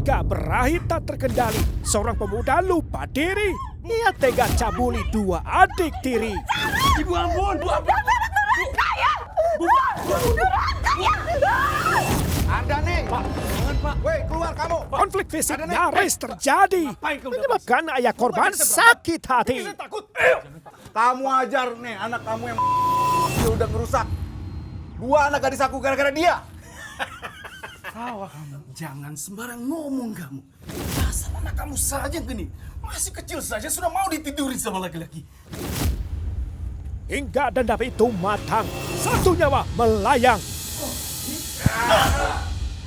Ketika berakhir tak terkendali, seorang pemuda lupa diri. Ia tega cabuli dua adik tiri. Ibu ampun! Bu ampun! Anda nih! Pak, jangan Pak. Woi, keluar kamu! Konflik fisik nyaris terjadi. Menyebabkan ayah korban sakit hati. Saya takut. Kamu ajar nih anak kamu yang dia udah ngerusak. Dua anak gadis aku gara-gara dia. Tawa kamu, jangan sembarang ngomong kamu. Dasar anak kamu saja yang gini. Masih kecil saja sudah mau ditidurin sama laki-laki. Hingga dendam itu matang, satu nyawa melayang.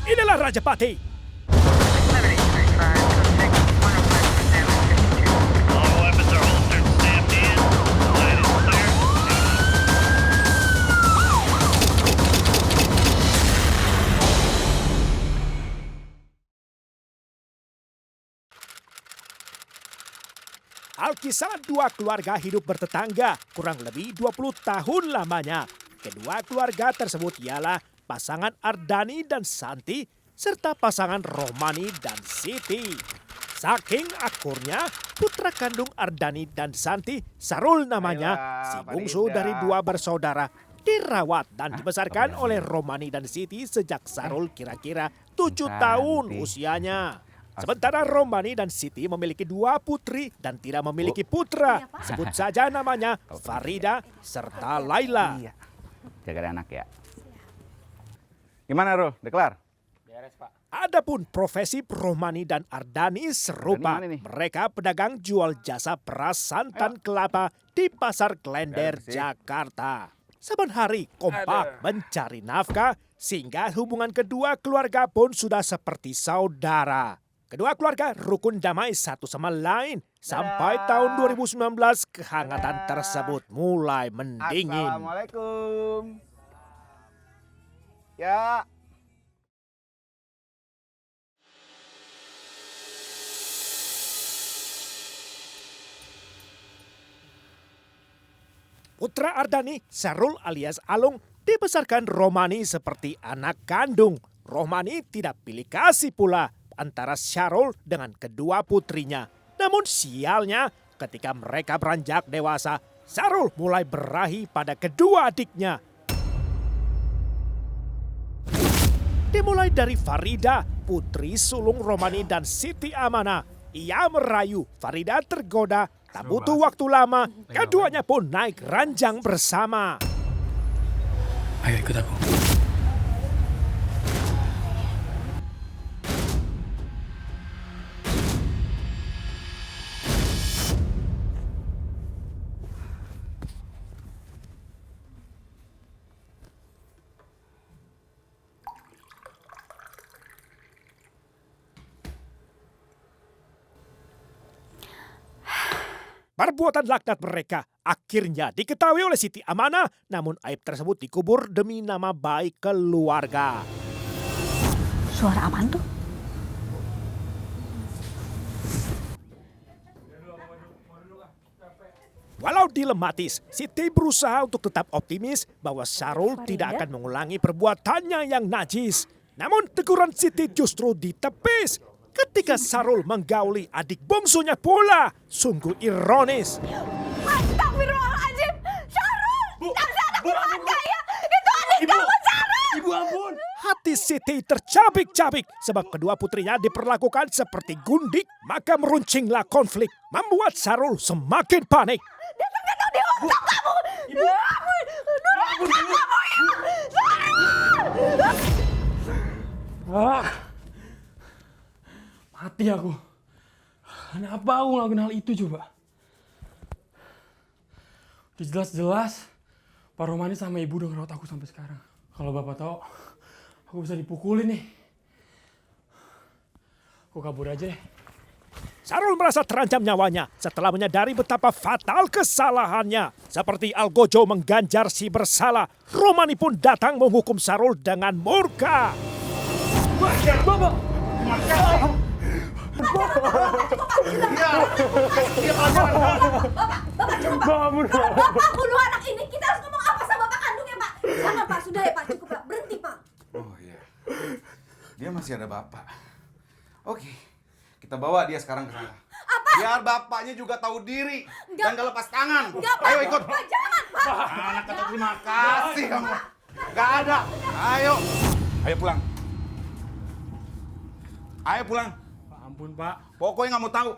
Inilah Rajapati. All weapons are holstered, stamped in. Line is clear. Alkisah dua keluarga hidup bertetangga kurang lebih 20 tahun lamanya. Kedua keluarga tersebut ialah pasangan Ardani dan Santi serta pasangan Romani dan Siti. Saking akurnya, putra kandung Ardani dan Santi, Sarul namanya, si bungsu dari dua bersaudara, dirawat dan dibesarkan oleh Romani dan Siti sejak Sarul kira-kira 7 tahun usianya. Sementara Romani dan Siti memiliki dua putri dan tidak memiliki putra. Sebut saja namanya Farida serta Laila. Iya. Jaga anak ya. Gimana, Rul? Udah kelar? Beres, Pak. Adapun profesi Romani dan Ardani serupa. Ardani mana nih? Mereka pedagang jual jasa beras santan kelapa di Pasar Klender, Beres, sih. Jakarta. Saban hari kompak mencari nafkah sehingga hubungan kedua keluarga pun sudah seperti saudara. Kedua keluarga rukun damai satu sama lain. Sampai tahun 2019 kehangatan tersebut mulai mendingin. Assalamualaikum. Ya. Putra Ardani, Sarul alias Alung, dibesarkan Romani seperti anak kandung. Romani tidak pilih kasih pula antara Syarul dengan kedua putrinya. Namun sialnya, ketika mereka beranjak dewasa, Syarul mulai berahi pada kedua adiknya. Dimulai dari Farida, putri sulung Romani dan Siti Amana. Ia merayu, Farida tergoda, tak butuh waktu lama, keduanya pun naik ranjang bersama. Ayo ikut aku. Perbuatan laknat mereka akhirnya diketahui oleh Siti Amanah, namun aib tersebut dikubur demi nama baik keluarga. Suara apaan tuh? Walau dilematis, Siti berusaha untuk tetap optimis bahwa Syarul tidak akan mengulangi perbuatannya yang najis. Namun teguran Siti justru ditepis ketika Syarul menggauli adik bungsunya pula. Sungguh ironis. Astagfirullahaladzim! Syarul! Dasar anak durhaka ya! Itu adik kamu, Syarul! Ibu ampun! Hati Siti tercabik-cabik sebab kedua putrinya diperlakukan seperti gundik. Maka meruncinglah konflik, membuat Syarul semakin panik. Dasar gak tau diotak kamu! Ibu! Durhaka kamu ya! Syarul! Mati aku. Kenapa aku ngelakuin hal itu coba? Udah jelas-jelas Pak Romani sama Ibu udah ngerawat aku sampai sekarang. Kalau Bapak tahu, aku bisa dipukulin nih. Aku kabur aja deh. Syarul merasa terancam nyawanya setelah menyadari betapa fatal kesalahannya. Seperti Algojo mengganjar si bersalah, Romani pun datang menghukum Syarul dengan murka. Bapak! Bapak bunuh anak ini, kita harus ngomong apa sama bapak kandungnya, Pak? Jangan, Pak. Sudah ya, Pak. Cukup, Pak. Berhenti, Pak. Oh iya. Dia masih ada bapak. Oke, kita bawa dia sekarang ke sana. Apa? Biar bapaknya juga tahu diri dan gak lepas tangan. Enggak, Pak. Ayo ikut. Pak, jangan, Pak. Anak kata terima kasih kamu. Gak ada. Ayo. Ayo pulang. Ayo pulang. Pak, ampun, Pak. Pokoknya nggak mau tahu.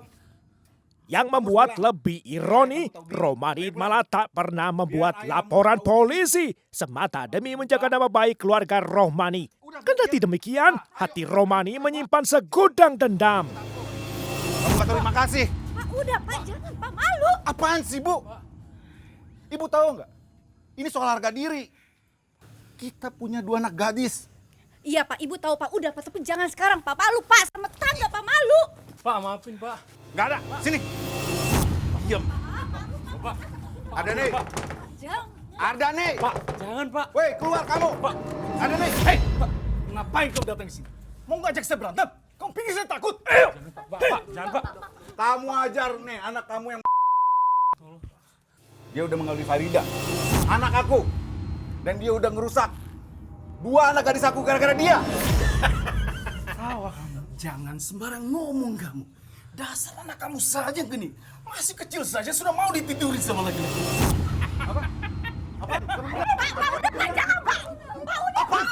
Yang membuat lebih ironi, Romani malah tak pernah membuat laporan polisi semata demi menjaga nama baik keluarga Rohmani. Kendati demikian, hati Romani menyimpan segudang dendam. Kamu kata terima kasih. Pak, udah, Pak. Jangan, Pak. Malu. Apaan sih, Bu? Ibu tahu nggak? Ini soal harga diri. Kita punya 2 anak gadis. Iya, Pak. Ibu tahu, Pak. Udah, Pak. Tapi jangan sekarang, Pak. Malu, Pak. Sama tetangga, Pak. Malu. Pak, maafin, Pak. Nggak ada. Sini. Diam. Pak. Ada nih. Jangan. Ada nih. Pak, jangan, Pak. Woi, keluar kamu. Pak. Ada nih. Hei, Pak. Ngapain kau datang ke sini? Mau ngajak saya berantem? Kau pikir saya takut? Jangan, Pak. Pak, jangan, Pak. Kamu ajar nih anak kamu yang dia udah mengalami Farida, anak aku, dan dia udah ngerusak 2 anak gadis aku gara-gara dia. Tawa kamu. Jangan sembarang ngomong kamu. Dasar anak kamu saja yang gini. Masih kecil saja sudah mau ditidurin sama laki-laki. Pak, udah, Pak. Jangan, Pak. Pak, udah, Pak.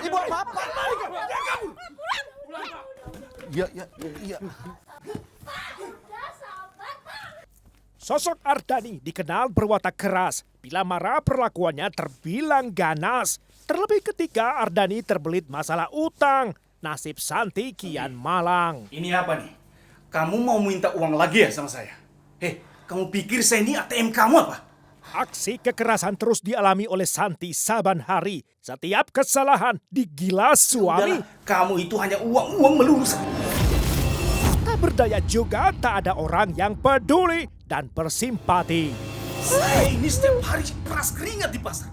Ibu apa? Iya. Sosok Ardani dikenal berwatak keras. Bila marah perlakuannya terbilang ganas. Terlebih ketika Ardani terbelit masalah utang. Nasib Santi kian malang. Ini apa nih? Kamu mau minta uang lagi ya sama saya? Kamu pikir saya ini ATM kamu apa? Aksi kekerasan terus dialami oleh Santi saban hari. Setiap kesalahan digilas suami. Udahlah, kamu itu hanya uang melulu. Tak berdaya juga tak ada orang yang peduli dan bersimpati. Saya ini setiap hari peras keringat di pasar.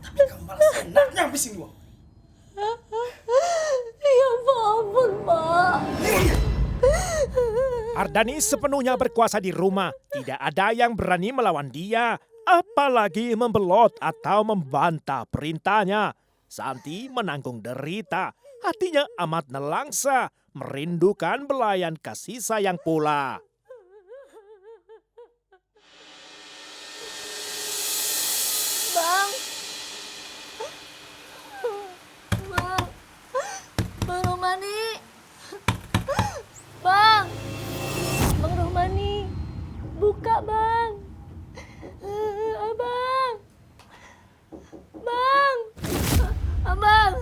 Tapi kamu malah enaknya habisin uang. Ya ampun, Pak. Ardani sepenuhnya berkuasa di rumah. Tidak ada yang berani melawan dia. Apalagi membelot atau membantah perintahnya. Santi menanggung derita. Hatinya amat nelangsa. Merindukan belayan kasih sayang pula. Bang. Bang. Bang Rohmani. Bang. Bang Rohmani. Buka, Bang. Abang. Bang. Abang.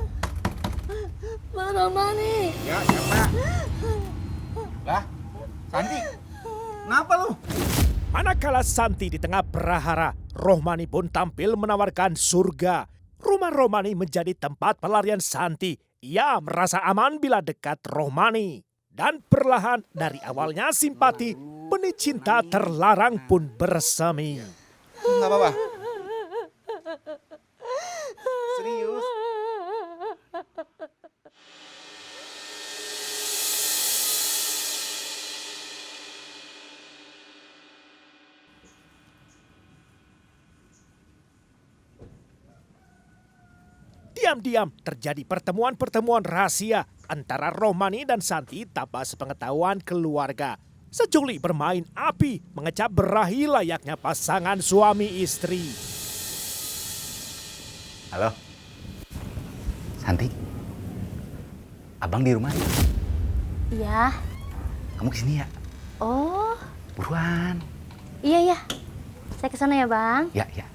Bang Rohmani. Ya, siapa? Lah, Santi. Kenapa lu? Manakala Santi di tengah prahara, Rohmani pun tampil menawarkan surga. Rumah Rohmani menjadi tempat pelarian Santi. Ia merasa aman bila dekat Rohmani. Dan perlahan dari awalnya simpati, benih cinta terlarang pun bersemi. Nggak apa-apa. Serius? Diam-diam terjadi pertemuan-pertemuan rahasia antara Rohmani dan Santi tanpa sepengetahuan keluarga. Sejoli bermain api mengecap berahi layaknya pasangan suami istri. Halo, Santi, abang di rumah? Iya. Kamu kesini ya? Oh, Buruan. iya. Saya kesana ya, Bang. Ya. Bang.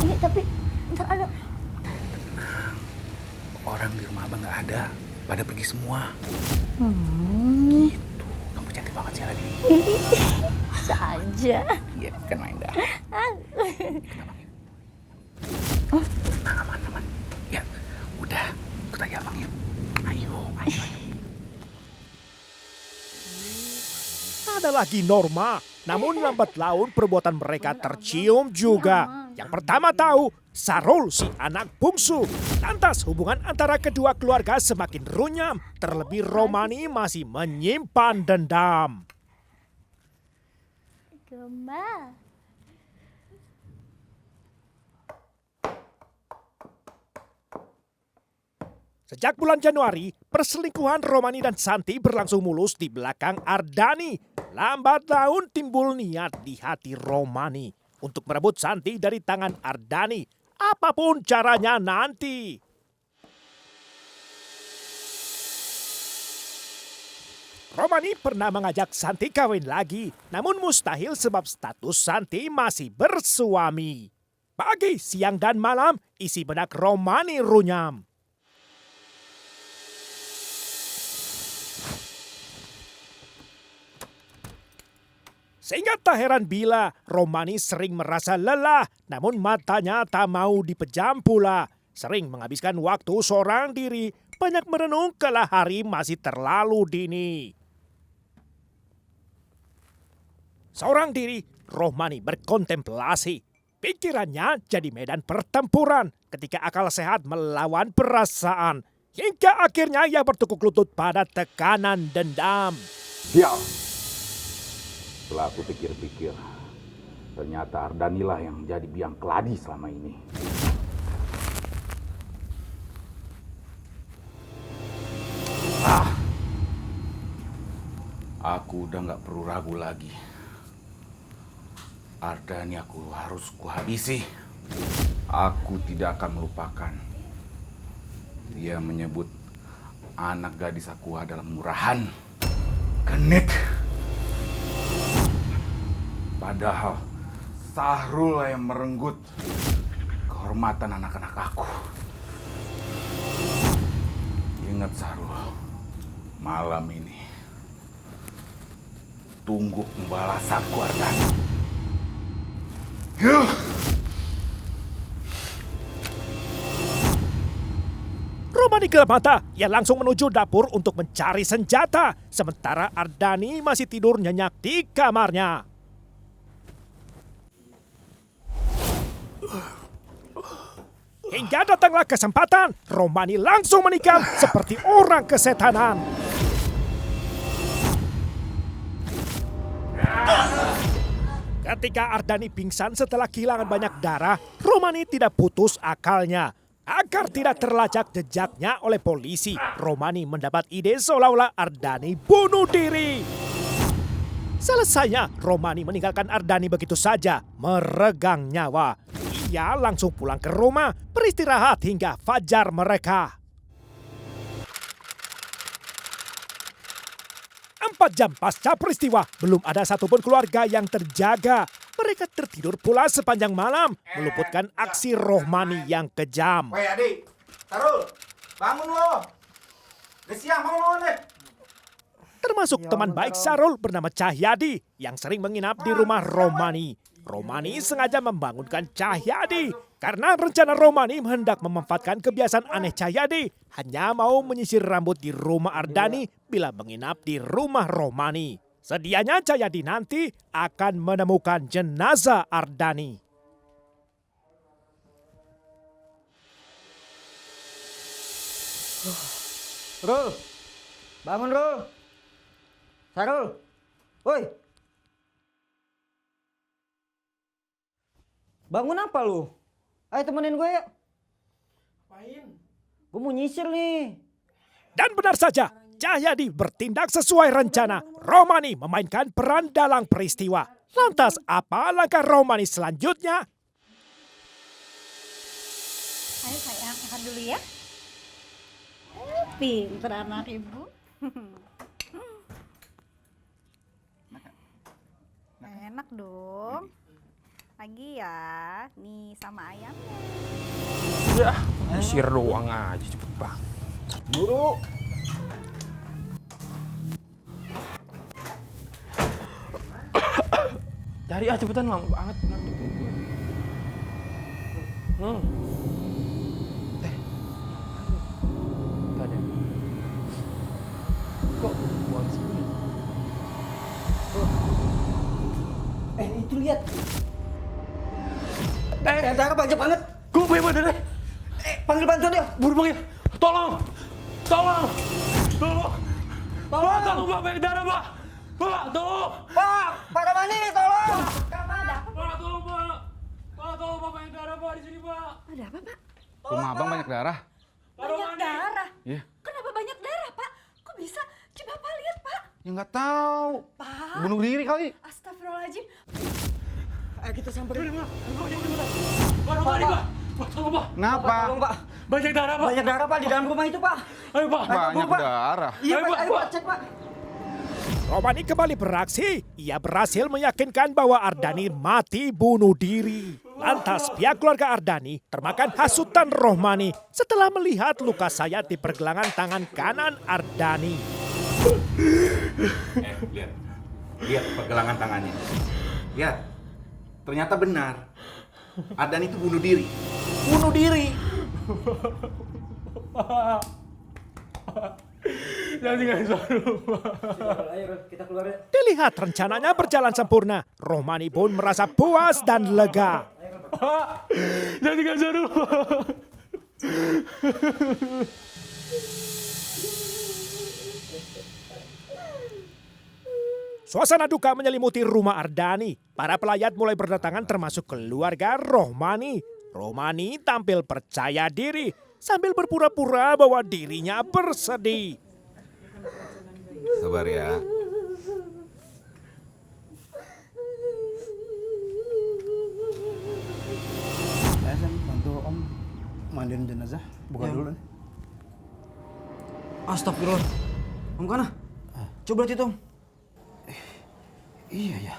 Ini tapi ntar ada. Orang di rumah abang nggak ada, pada pergi semua. Gitu, kamu cantik banget sih hari ini. Bisa aja. Iya, kan main dah. Aman. Ya, udah, ikut aja abang yuk. Ayo. Ada lagi Norma, namun lambat laun perbuatan mereka tercium juga. Yang pertama tahu, Sarul si anak bungsu. Lantas hubungan antara kedua keluarga semakin runyam. Terlebih Romani masih menyimpan dendam. Gemma. Sejak bulan Januari, perselingkuhan Romani dan Santi berlangsung mulus di belakang Ardani. Lambat laun timbul niat di hati Romani untuk merebut Santi dari tangan Ardani. Apapun caranya nanti. Romani pernah mengajak Santi kawin lagi, namun mustahil sebab status Santi masih bersuami. Pagi, siang, dan malam, isi benak Romani runyam. Sehingga tak heran bila Romani sering merasa lelah, namun matanya tak mau dipejam pula. Sering menghabiskan waktu seorang diri, banyak merenung kala hari masih terlalu dini. Seorang diri, Romani berkontemplasi. Pikirannya jadi medan pertempuran ketika akal sehat melawan perasaan. Hingga akhirnya ia bertukuk lutut pada tekanan dendam. Diam. Setelah aku pikir-pikir, ternyata Ardanilah yang menjadi biang keladi selama ini. Aku udah gak perlu ragu lagi. Ardani aku harus kuhabisi. Aku tidak akan melupakan. Dia menyebut anak gadis aku adalah murahan, genit. Padahal Sahrul yang merenggut kehormatan anak-anak aku. Ingat Sahrul, malam ini tunggu pembalasanku Ardani. Romani gelap mata, ia langsung menuju dapur untuk mencari senjata. Sementara Ardani masih tidur nyenyak di kamarnya. Hingga datanglah kesempatan, Romani langsung menikam seperti orang kesetanan. Ketika Ardani pingsan setelah kehilangan banyak darah, Romani tidak putus akalnya. Agar tidak terlacak jejaknya oleh polisi, Romani mendapat ide seolah-olah Ardani bunuh diri. Selesainya, Romani meninggalkan Ardani begitu saja, meregang nyawa. Ia langsung pulang ke rumah, beristirahat hingga fajar mereka. 4 jam pasca peristiwa, belum ada satupun keluarga yang terjaga. Mereka tertidur pula sepanjang malam, meluputkan aksi Romani yang kejam. Woi adik, Sarul, bangun lo. Udah siang, bangun deh. Termasuk teman baik Sarul bernama Cahyadi yang sering menginap di rumah Romani. Romani sengaja membangunkan Cahyadi karena rencana Romani hendak memanfaatkan kebiasaan aneh Cahyadi, hanya mau menyisir rambut di rumah Ardani bila menginap di rumah Romani. Sedianya Cahyadi nanti akan menemukan jenazah Ardani. Rul, bangun Rul. Sarul, woi. Bangun apa lu? Ayo temenin gue ya. Ngapain? Gue mau nyisir nih. Dan benar saja, Cahyadi bertindak sesuai rencana. Romani memainkan peran dalam peristiwa. Lantas apa langkah Romani selanjutnya? Ayo sayang, makan dulu ya. Pinter anak ibu. Enak dong. Lagi ya, nih sama ayamnya. Ya, nyisir doang aja cepet banget. Buru. Cari cepetan lama banget. Tadi. Kok buang sini? Itu lihat. Darah banyak banget. Gue bebas deh. Panggil bantuan dia. Buru panggil. Tolong. Tolong. Tolong. Pak, tolong Pak, banyak darah Pak. Pak, tolong. Pak Ramani, tolong. Pak, tolong Pak. Pak, tolong Pak, banyak darah Pak di sini Pak. Ada apa, Pak? Rumah abang banyak darah. Banyak darah? Iya. Kenapa banyak darah, Pak? Kok bisa? Coba Bapak lihat, Pak. Ya nggak tahu. Pak. Bunuh diri kali. Astagfirullahaladzim. Ayo kita samperin. Pak, Pak. Pak, tolong Pak. Kenapa? Tolong Pak. Banyak darah Pak. Banyak darah Pak di dalam rumah itu Pak. Ayo Pak. Banyak Pak. darah. Iya Ayo, Pak, Pak, ayo Pak, cek Pak. Romani kembali beraksi. Ia berhasil meyakinkan bahwa Ardani mati bunuh diri. Lantas pihak keluarga Ardani termakan hasutan Romani setelah melihat luka sayat di pergelangan tangan kanan Ardani. Lihat. Lihat pergelangan tangannya. Lihat. Ternyata benar. Ardan itu bunuh diri. Bunuh diri. Jangan tinggalin Sarul Pak. Ayo kita keluar ya. Dilihat rencananya berjalan sempurna, Romani pun merasa puas dan lega. Pak, jangan tinggalin Sarul Pak. Suasana duka menyelimuti rumah Ardani. Para pelayat mulai berdatangan termasuk keluarga Romani. Romani tampil percaya diri sambil berpura-pura bahwa dirinya bersedih. Sabar ya. Saya bantu Om mandiin jenazah. Buka dulu nih. Astagfirullah. Om kana? Coba lihat itu Om. Iya ya.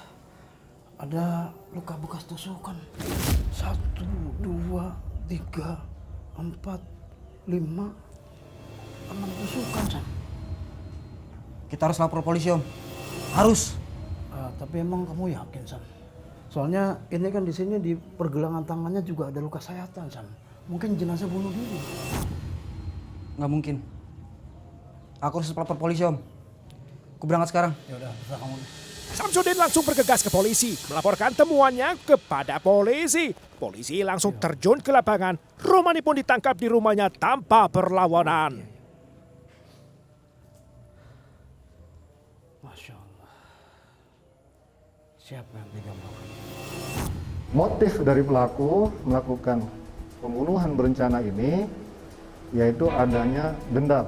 Ada luka bekas tusukan. 1, 2, 3, 4, 5, 6 tusukan, San. Kita harus lapor polisi Om. Harus. Tapi emang kamu yakin, San? Soalnya ini kan di sini di pergelangan tangannya juga ada luka sayatan, San. Mungkin jenazah bunuh diri. Nggak mungkin. Aku harus lapor polisi Om. Aku berangkat sekarang. Ya udah, terserah kamu. Samsudin langsung bergegas ke polisi, melaporkan temuannya kepada polisi. Polisi langsung terjun ke lapangan. Romani pun ditangkap di rumahnya tanpa perlawanan. Masya Allah. Siapa yang tega melakukan ini? Motif dari pelaku melakukan pembunuhan berencana ini yaitu adanya dendam.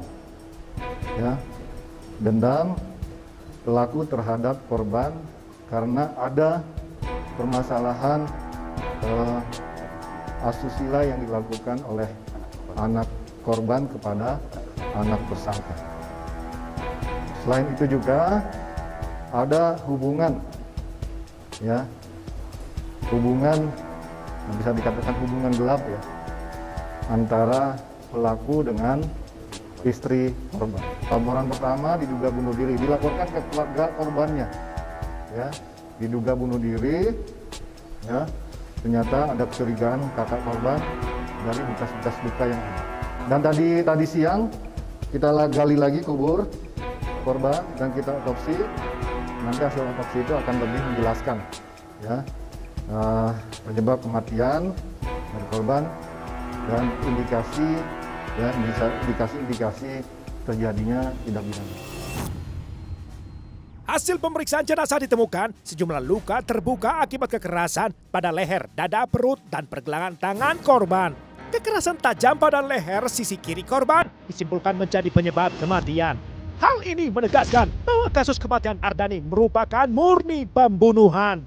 Ya. Dendam pelaku terhadap korban karena ada permasalahan asusila yang dilakukan oleh anak korban kepada anak tersangka. Selain itu juga ada hubungan, ya, hubungan bisa dikatakan hubungan gelap ya antara pelaku dengan istri korban. Laporan pertama diduga bunuh diri, dilaporkan ke keluarga korbannya, ya, diduga bunuh diri, ya, ternyata ada kecurigaan kakak korban dari bekas-bekas luka yang ada. Dan tadi siang kita gali lagi kubur korban dan kita otopsi. Nanti hasil otopsi itu akan lebih menjelaskan, ya, penyebab kematian dari korban dan indikasi. Ya, bisa indikasi terjadinya tindak pidana. Hasil pemeriksaan jenazah ditemukan sejumlah luka terbuka akibat kekerasan pada leher, dada, perut, dan pergelangan tangan korban. Kekerasan tajam pada leher sisi kiri korban disimpulkan menjadi penyebab kematian. Hal ini menegaskan bahwa kasus kematian Ardani merupakan murni pembunuhan.